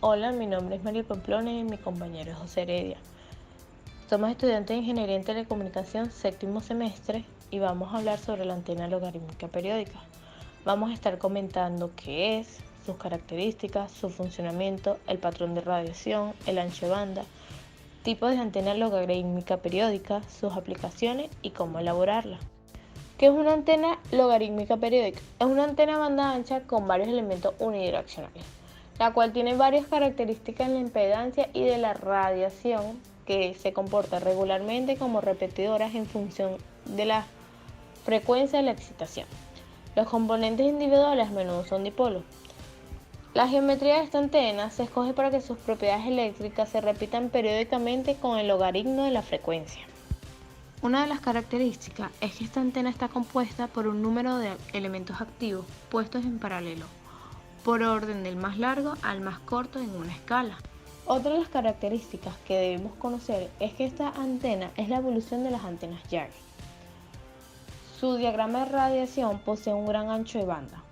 Hola, mi nombre es María Pamplona y mi compañero es José Heredia. Somos estudiantes de Ingeniería en Telecomunicación, séptimo semestre, y vamos a hablar sobre la antena logarítmica periódica. Vamos a estar comentando qué es, sus características, su funcionamiento, el patrón de radiación, el ancho de banda, tipos de antena logarítmica periódica, sus aplicaciones y cómo elaborarla. ¿Qué es una antena logarítmica periódica? Es una antena banda ancha con varios elementos unidireccionales, la cual tiene varias características en la impedancia y de la radiación que se comporta regularmente como repetidoras en función de la frecuencia de la excitación. Los componentes individuales a menudo son dipolos. La geometría de esta antena se escoge para que sus propiedades eléctricas se repitan periódicamente con el logaritmo de la frecuencia. Una de las características es que esta antena está compuesta por un número de elementos activos puestos en paralelo, por orden del más largo al más corto en una escala. Otra de las características que debemos conocer es que esta antena es la evolución de las antenas Yagi. Su diagrama de radiación posee un gran ancho de banda.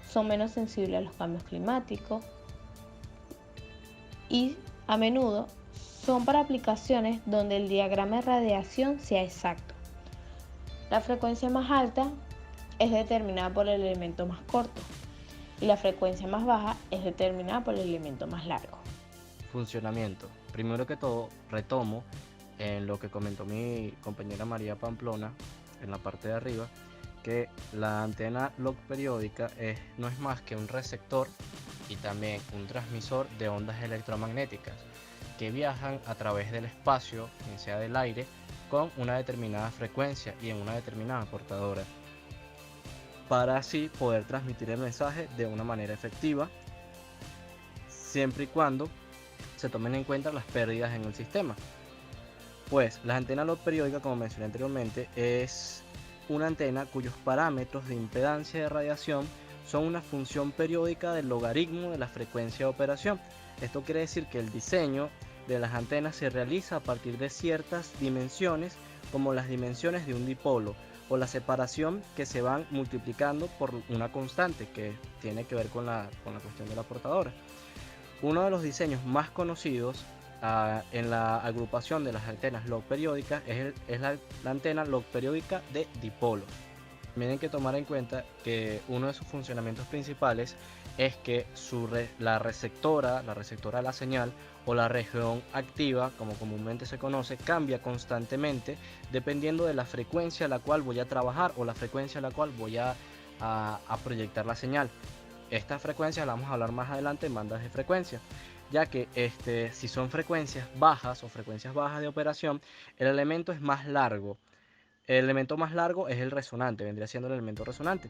Son menos sensibles a los cambios climáticos y a menudo son para aplicaciones donde el diagrama de radiación sea exacto. La frecuencia más alta es determinada por el elemento más corto y la frecuencia más baja es determinada por el elemento más largo. Funcionamiento. Primero que todo, retomo en lo que comentó mi compañera María Pamplona en la parte de arriba, que la antena log periódica no es más que un receptor y también un transmisor de ondas electromagnéticas que viajan a través del espacio, bien sea del aire, con una determinada frecuencia y en una determinada portadora, para así poder transmitir el mensaje de una manera efectiva, siempre y cuando se tomen en cuenta las pérdidas en el sistema. Pues la antena log periódica, como mencioné anteriormente, es una antena cuyos parámetros de impedancia de radiación son una función periódica del logaritmo de la frecuencia de operación. Esto quiere decir que el diseño de las antenas se realiza a partir de ciertas dimensiones, como las dimensiones de un dipolo o la separación, que se van multiplicando por una constante que tiene que ver con la cuestión de la portadora. Uno de los diseños más conocidos en la agrupación de las antenas log periódicas es la antena log periódica de dipolos. También hay que tomar en cuenta que uno de sus funcionamientos principales es que la receptora de la señal, o la región activa, como comúnmente se conoce, cambia constantemente dependiendo de la frecuencia a la cual voy a trabajar o la frecuencia a la cual voy a proyectar la señal. Estas frecuencias las vamos a hablar más adelante en bandas de frecuencia, ya que si son frecuencias bajas o frecuencias bajas de operación, el elemento es más largo. El elemento más largo es el resonante, vendría siendo el elemento resonante.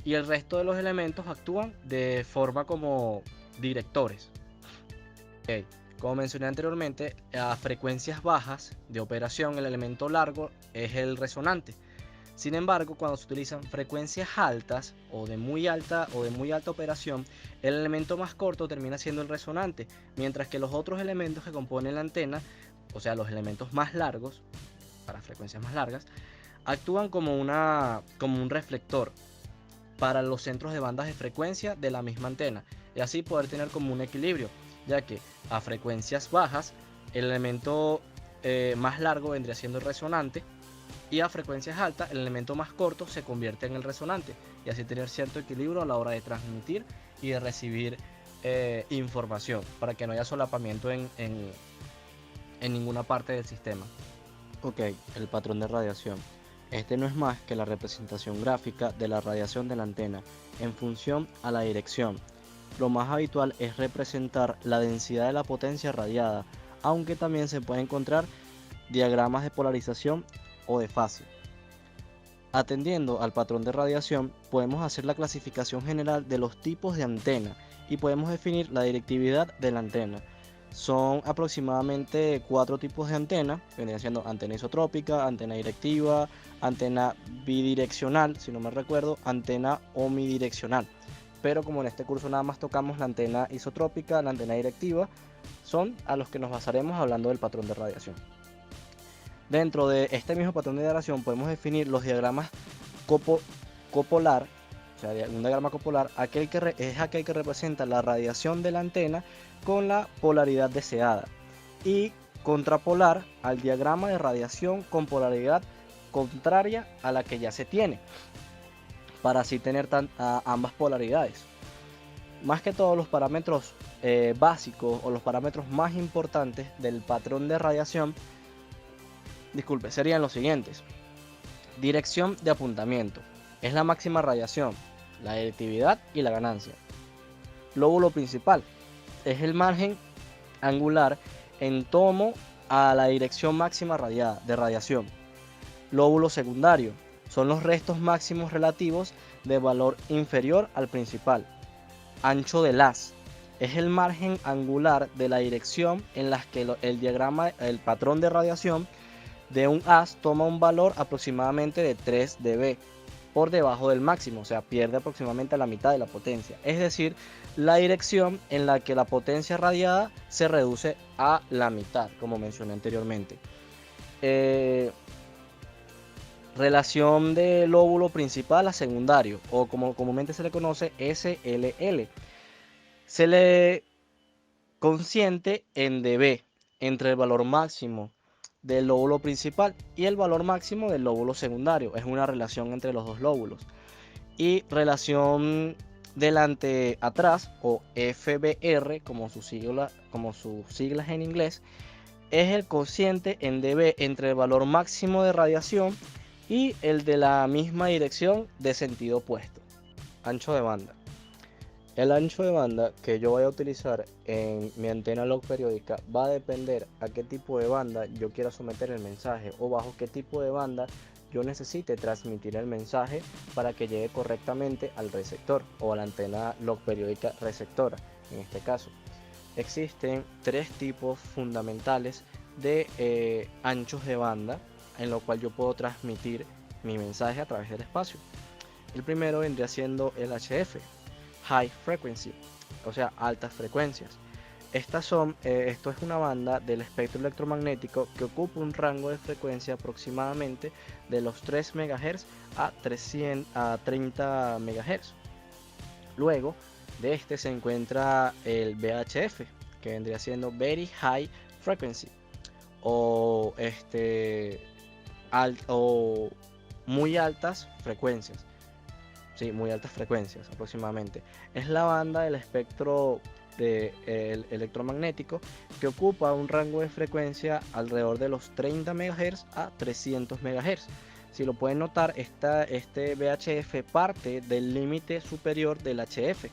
Y el resto de los elementos actúan de forma como directores. Okay. Como mencioné anteriormente, a frecuencias bajas de operación, el elemento largo es el resonante. Sin embargo, cuando se utilizan frecuencias altas o de muy alta operación, el elemento más corto termina siendo el resonante, mientras que los otros elementos que componen la antena, o sea, los elementos más largos, para frecuencias más largas, actúan como un reflector para los centros de bandas de frecuencia de la misma antena, y así poder tener como un equilibrio, ya que a frecuencias bajas el elemento más largo vendría siendo el resonante, y a frecuencias altas el elemento más corto se convierte en el resonante, y así tener cierto equilibrio a la hora de transmitir y de recibir información, para que no haya solapamiento en ninguna parte del sistema. Ok, el patrón de radiación. Este no es más que la representación gráfica de la radiación de la antena en función a la dirección. Lo más habitual es representar la densidad de la potencia radiada, aunque también se puede encontrar diagramas de polarización o de fase. Atendiendo al patrón de radiación, podemos hacer la clasificación general de los tipos de antena y podemos definir la directividad de la antena. Son aproximadamente 4 tipos de antena, vendrían siendo antena isotrópica, antena directiva, antena bidireccional, si no me recuerdo, antena omnidireccional. Pero como en este curso nada más tocamos la antena isotrópica, la antena directiva, son a los que nos basaremos hablando del patrón de radiación. Dentro de este mismo patrón de radiación podemos definir los diagramas copolar, o sea, un diagrama copolar, es aquel que representa la radiación de la antena con la polaridad deseada, y contrapolar al diagrama de radiación con polaridad contraria a la que ya se tiene, para así tener ambas polaridades. Más que todos los parámetros básicos o los parámetros más importantes del patrón de radiación, serían los siguientes. Dirección de apuntamiento, es la máxima radiación, la directividad y la ganancia. Lóbulo principal, es el margen angular en tomo a la dirección máxima de radiación. Lóbulo secundario, son los restos máximos relativos de valor inferior al principal. Ancho del haz, es el margen angular de la dirección en la que el patrón de radiación de un haz toma un valor aproximadamente de 3 dB por debajo del máximo, o sea, pierde aproximadamente la mitad de la potencia. Es decir, la dirección en la que la potencia radiada se reduce a la mitad, como mencioné anteriormente. Relación del lóbulo principal a secundario, o como comúnmente se le conoce, SLL. Se le consiente en dB entre el valor máximo del lóbulo principal y el valor máximo del lóbulo secundario. Es una relación entre los dos lóbulos. Y relación delante-atrás, o FBR, como sus siglas en inglés, es el cociente en dB entre el valor máximo de radiación y el de la misma dirección de sentido opuesto. Ancho de banda. El ancho de banda que yo voy a utilizar en mi antena log periódica va a depender a qué tipo de banda yo quiera someter el mensaje, o bajo qué tipo de banda yo necesite transmitir el mensaje para que llegue correctamente al receptor, o a la antena log periódica receptora. En este caso, existen 3 tipos fundamentales de anchos de banda en lo cual yo puedo transmitir mi mensaje a través del espacio. El primero vendría siendo el HF, High Frequency, o sea, altas frecuencias. Esto es una banda del espectro electromagnético que ocupa un rango de frecuencia aproximadamente de los 3 MHz a 30 MHz. Luego de este se encuentra el VHF, que vendría siendo Very High Frequency, o muy altas frecuencias. Sí, muy altas frecuencias aproximadamente. Es la banda del espectro electromagnético que ocupa un rango de frecuencia alrededor de los 30 MHz a 300 MHz. Si lo pueden notar, este VHF parte del límite superior del HF.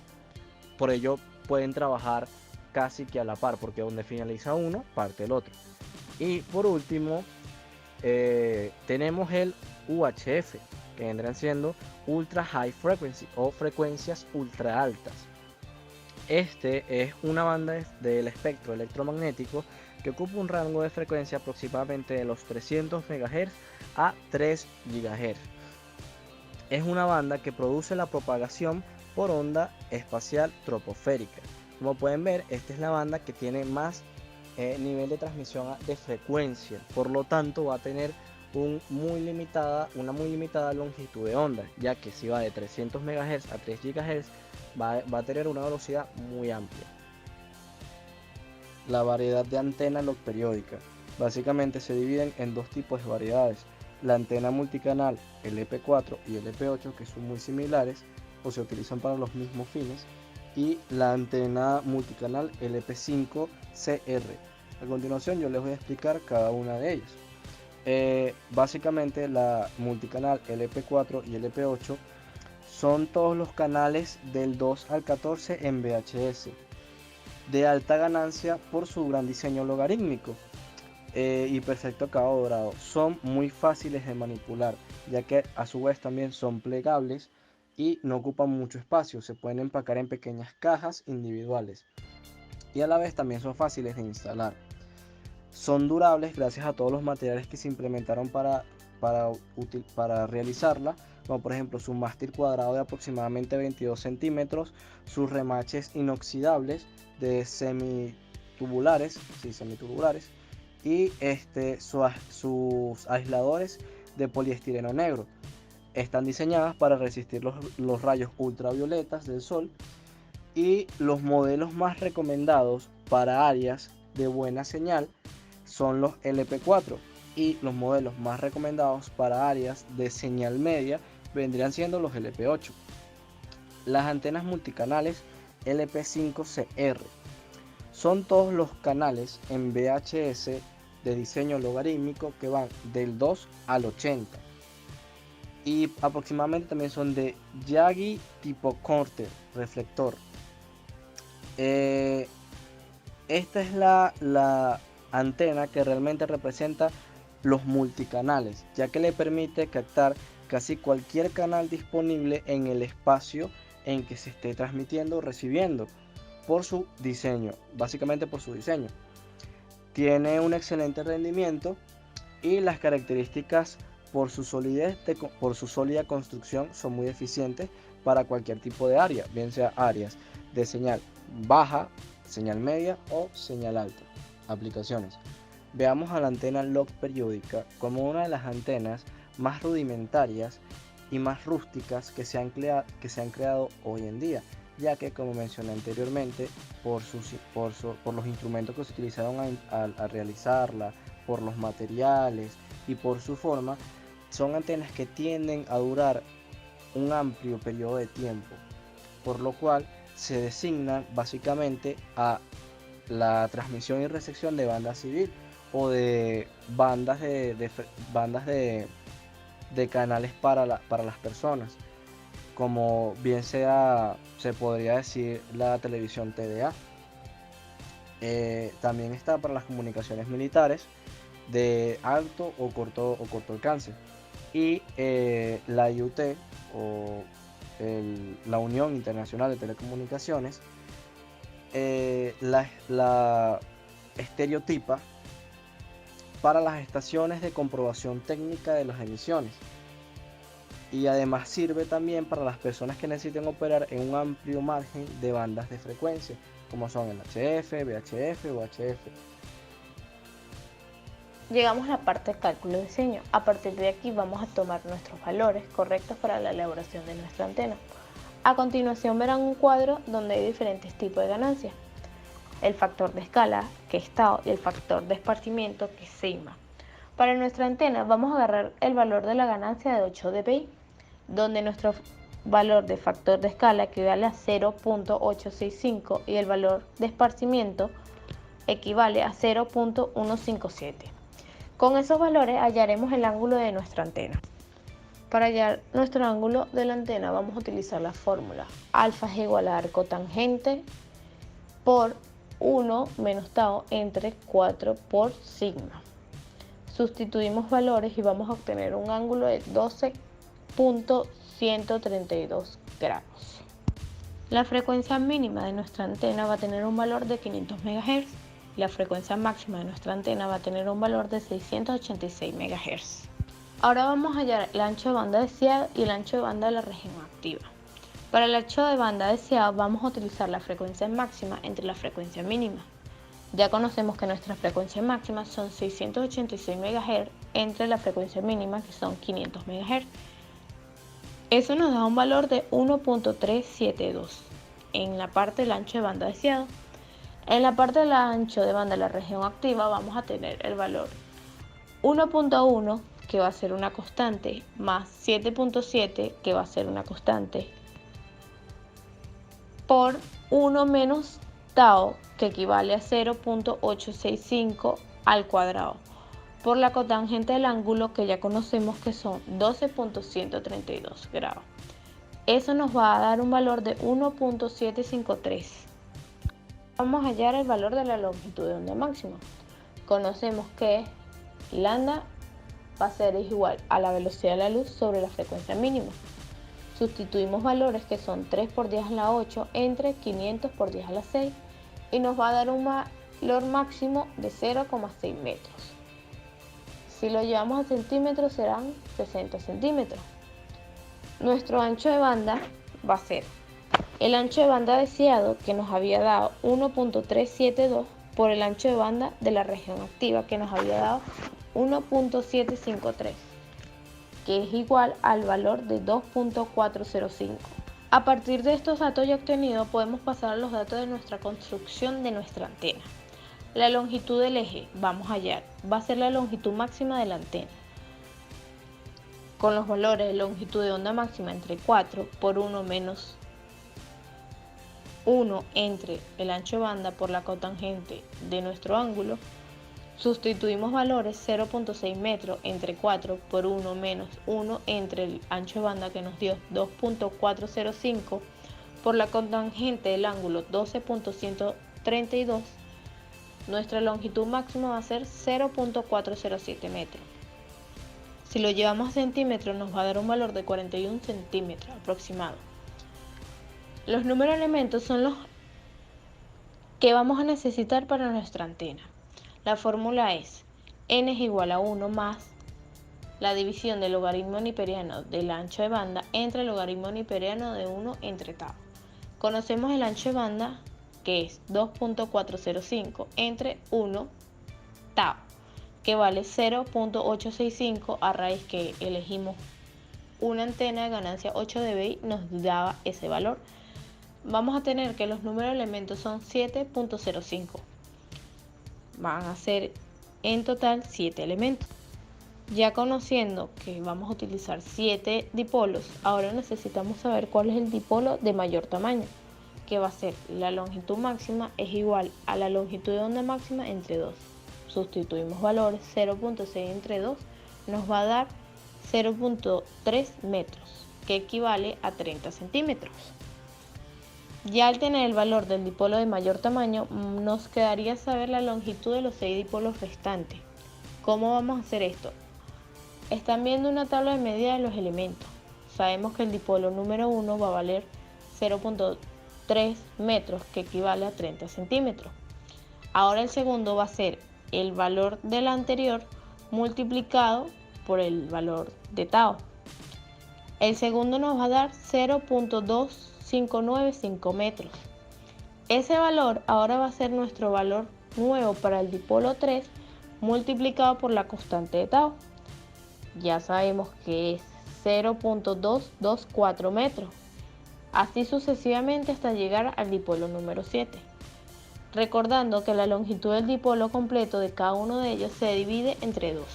Por ello pueden trabajar casi que a la par, porque donde finaliza uno, parte el otro. Y por último, tenemos el UHF, que vendrán siendo Ultra High Frequency, o frecuencias ultra altas. Este es una banda del espectro electromagnético que ocupa un rango de frecuencia aproximadamente de los 300 MHz a 3 GHz. Es una banda que produce la propagación por onda espacial troposférica. Como pueden ver, esta es la banda que tiene más nivel de transmisión de frecuencia, por lo tanto va a tener una muy limitada longitud de onda, ya que si va de 300 MHz a 3 GHz va a tener una velocidad muy amplia. La variedad de antena log periódica básicamente se dividen en 2 tipos de variedades: la antena multicanal LP4 y LP8, que son muy similares o se utilizan para los mismos fines, y la antena multicanal LP5CR. A continuación yo les voy a explicar cada una de ellas. Básicamente la multicanal LP4 y LP8 son todos los canales del 2 al 14 en VHS, de alta ganancia por su gran diseño logarítmico y perfecto acabado dorado. Son muy fáciles de manipular, ya que a su vez también son plegables y no ocupan mucho espacio. Se pueden empacar en pequeñas cajas individuales y a la vez también son fáciles de instalar. Son durables gracias a todos los materiales que se implementaron para realizarla, como por ejemplo su mástil cuadrado de aproximadamente 22 centímetros, sus remaches inoxidables de semitubulares y sus aisladores de poliestireno negro. están diseñadas para resistir los rayos ultravioletas del sol, y los modelos más recomendados para áreas de buena señal son los LP4, y los modelos más recomendados para áreas de señal media vendrían siendo los LP8. Las antenas multicanales LP5CR son todos los canales en VHS de diseño logarítmico que van del 2 al 80, y aproximadamente también son de Yagi tipo corte reflector. Esta es la antena que realmente representa los multicanales, ya que le permite captar casi cualquier canal disponible en el espacio en que se esté transmitiendo o recibiendo, por su diseño, básicamente por su diseño. Tiene un excelente rendimiento, y las características por su solidez, por su sólida construcción, son muy eficientes para cualquier tipo de área, bien sea áreas de señal baja, señal media o señal alta. Aplicaciones. Veamos a la antena log periódica como una de las antenas más rudimentarias y más rústicas que se han creado hoy en día, ya que, como mencioné anteriormente, por los instrumentos que se utilizaron a realizarla, por los materiales y por su forma, son antenas que tienden a durar un amplio periodo de tiempo, por lo cual se designan básicamente a la transmisión y recepción de banda civil o de bandas de canales para las personas, como bien sea, se podría decir, la televisión TDA. También está para las comunicaciones militares de alto o corto alcance, y la IUT, o la Unión Internacional de Telecomunicaciones, la estereotipa para las estaciones de comprobación técnica de las emisiones, y además sirve también para las personas que necesiten operar en un amplio margen de bandas de frecuencia, como son el HF, VHF o HF. Llegamos a la parte de cálculo de diseño. A partir de aquí vamos a tomar nuestros valores correctos para la elaboración de nuestra antena. A continuación verán un cuadro donde hay diferentes tipos de ganancias. El factor de escala, que es tau, y el factor de esparcimiento, que es sigma. Para nuestra antena vamos a agarrar el valor de la ganancia de 8 dpi, donde nuestro valor de factor de escala equivale a 0.865 y el valor de esparcimiento equivale a 0.157. Con esos valores hallaremos el ángulo de nuestra antena. Para hallar nuestro ángulo de la antena vamos a utilizar la fórmula alfa es igual a arco tangente por 1 menos tau entre 4 por sigma. Sustituimos valores y vamos a obtener un ángulo de 12.132 grados. La frecuencia mínima de nuestra antena va a tener un valor de 500 MHz. La frecuencia máxima de nuestra antena va a tener un valor de 686 MHz. Ahora vamos a hallar el ancho de banda deseado y el ancho de banda de la región activa. Para el ancho de banda deseado vamos a utilizar la frecuencia máxima entre la frecuencia mínima. Ya conocemos que nuestra frecuencia máxima son 686 MHz entre la frecuencia mínima, que son 500 MHz. Eso nos da un valor de 1.372 en la parte del ancho de banda deseado. En la parte del ancho de banda de la región activa vamos a tener el valor 1.1, que va a ser una constante, más 7.7, que va a ser una constante, por 1 menos tau, que equivale a 0.865 al cuadrado, por la cotangente del ángulo, que ya conocemos que son 12.132 grados. Eso nos va a dar un valor de 1.753. Vamos a hallar el valor de la longitud de onda máxima. Conocemos que lambda va a ser igual a la velocidad de la luz sobre la frecuencia mínima. Sustituimos valores que son 3 por 10 a la 8 entre 500 por 10 a la 6 y nos va a dar un valor máximo de 0,6 metros. Si lo llevamos a centímetros serán 60 centímetros. Nuestro ancho de banda va a ser el ancho de banda deseado, que nos había dado 1.372, por el ancho de banda de la región activa, que nos había dado 1.753. que es igual al valor de 2.405. A partir de estos datos ya obtenidos, podemos pasar a los datos de nuestra construcción de nuestra antena. La longitud del eje, vamos a hallar, va a ser la longitud máxima de la antena, con los valores de longitud de onda máxima entre 4 por 1 menos 1 entre el ancho de banda por la cotangente de nuestro ángulo. Sustituimos valores 0.6 metros entre 4 por 1 menos 1 entre el ancho de banda que nos dio 2.405 por la cotangente del ángulo 12.132. Nuestra longitud máxima va a ser 0.407 metros. Si lo llevamos a centímetros nos va a dar un valor de 41 centímetros aproximado. Los números elementos son los que vamos a necesitar para nuestra antena. La fórmula es n es igual a 1 más la división del logaritmo niperiano del ancho de banda entre el logaritmo niperiano de 1 entre tau. Conocemos el ancho de banda, que es 2.405 entre 1 tau, que vale 0.865 a raíz que elegimos una antena de ganancia 8 dBi nos daba ese valor. Vamos a tener que los números elementos son 7.05. Van a ser en total 7 elementos. Ya conociendo que vamos a utilizar 7 dipolos, ahora necesitamos saber cuál es el dipolo de mayor tamaño, que va a ser la longitud máxima es igual a la longitud de onda máxima entre 2. Sustituimos valores, 0.6 entre 2 nos va a dar 0.3 metros, que equivale a 30 centímetros. Ya al tener el valor del dipolo de mayor tamaño, nos quedaría saber la longitud de los 6 dipolos restantes. ¿Cómo vamos a hacer esto? Están viendo una tabla de medida de los elementos. Sabemos que el dipolo número 1 va a valer 0.3 metros, que equivale a 30 centímetros. Ahora el segundo va a ser el valor del anterior multiplicado por el valor de tau. El segundo nos va a dar 0.2595 metros. Ese valor ahora va a ser nuestro valor nuevo para el dipolo 3 multiplicado por la constante de tau. Ya sabemos que es 0.224 metros. Así sucesivamente hasta llegar al dipolo número 7. Recordando que la longitud del dipolo completo de cada uno de ellos se divide entre 2.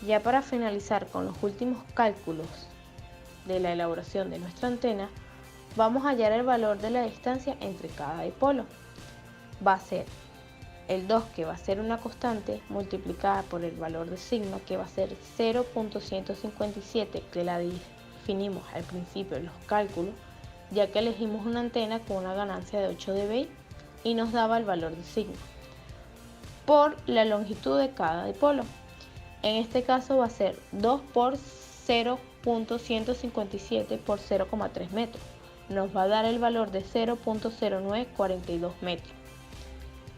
Ya para finalizar con los últimos cálculos de la elaboración de nuestra antena, vamos a hallar el valor de la distancia entre cada dipolo. Va a ser el 2, que va a ser una constante, multiplicada por el valor de sigma, que va a ser 0.157, que la definimos al principio de los cálculos, ya que elegimos una antena con una ganancia de 8 dBi y nos daba el valor de sigma, por la longitud de cada dipolo. En este caso va a ser 2 por 0.157 por 0,3 metros. Nos va a dar el valor de 0.0942 metros.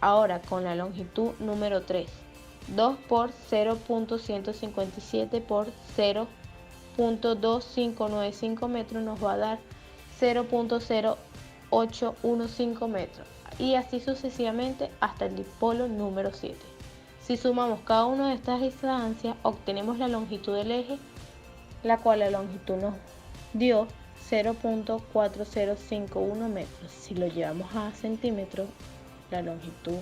Ahora con la longitud número 3, 2 por 0.157 por 0.2595 metros nos va a dar 0.0815 metros, y así sucesivamente hasta el dipolo número 7. Si sumamos cada una de estas distancias, obtenemos la longitud del eje, la cual la longitud nos dio 0.4051 metros. Si lo llevamos a centímetros, la longitud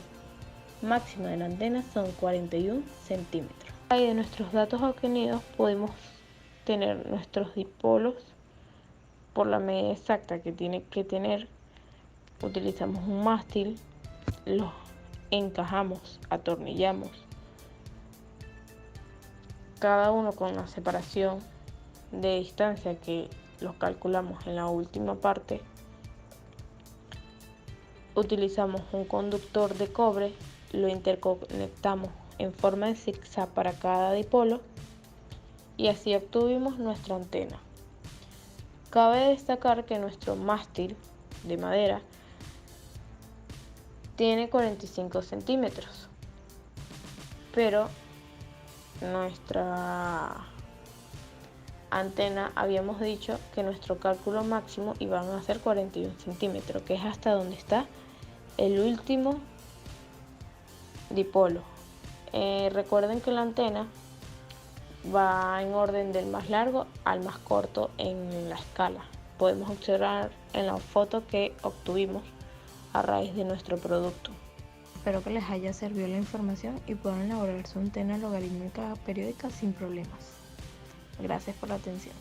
máxima de la antena son 41 centímetros. Ahí de nuestros datos obtenidos podemos tener nuestros dipolos por la medida exacta que tiene que tener. Utilizamos un mástil, los encajamos, atornillamos, cada uno con la separación de distancia que los calculamos en la última parte. Utilizamos un conductor de cobre, lo interconectamos en forma de zigzag para cada dipolo y así obtuvimos nuestra antena. Cabe destacar que nuestro mástil de madera tiene 45 centímetros, pero nuestra antena habíamos dicho que nuestro cálculo máximo iban a ser 41 centímetros, que es hasta donde está el último dipolo. Recuerden que la antena va en orden del más largo al más corto en la escala. Podemos observar en la foto que obtuvimos a raíz de nuestro producto. Espero que les haya servido la información y puedan elaborar su antena logarítmica periódica sin problemas. Gracias por la atención.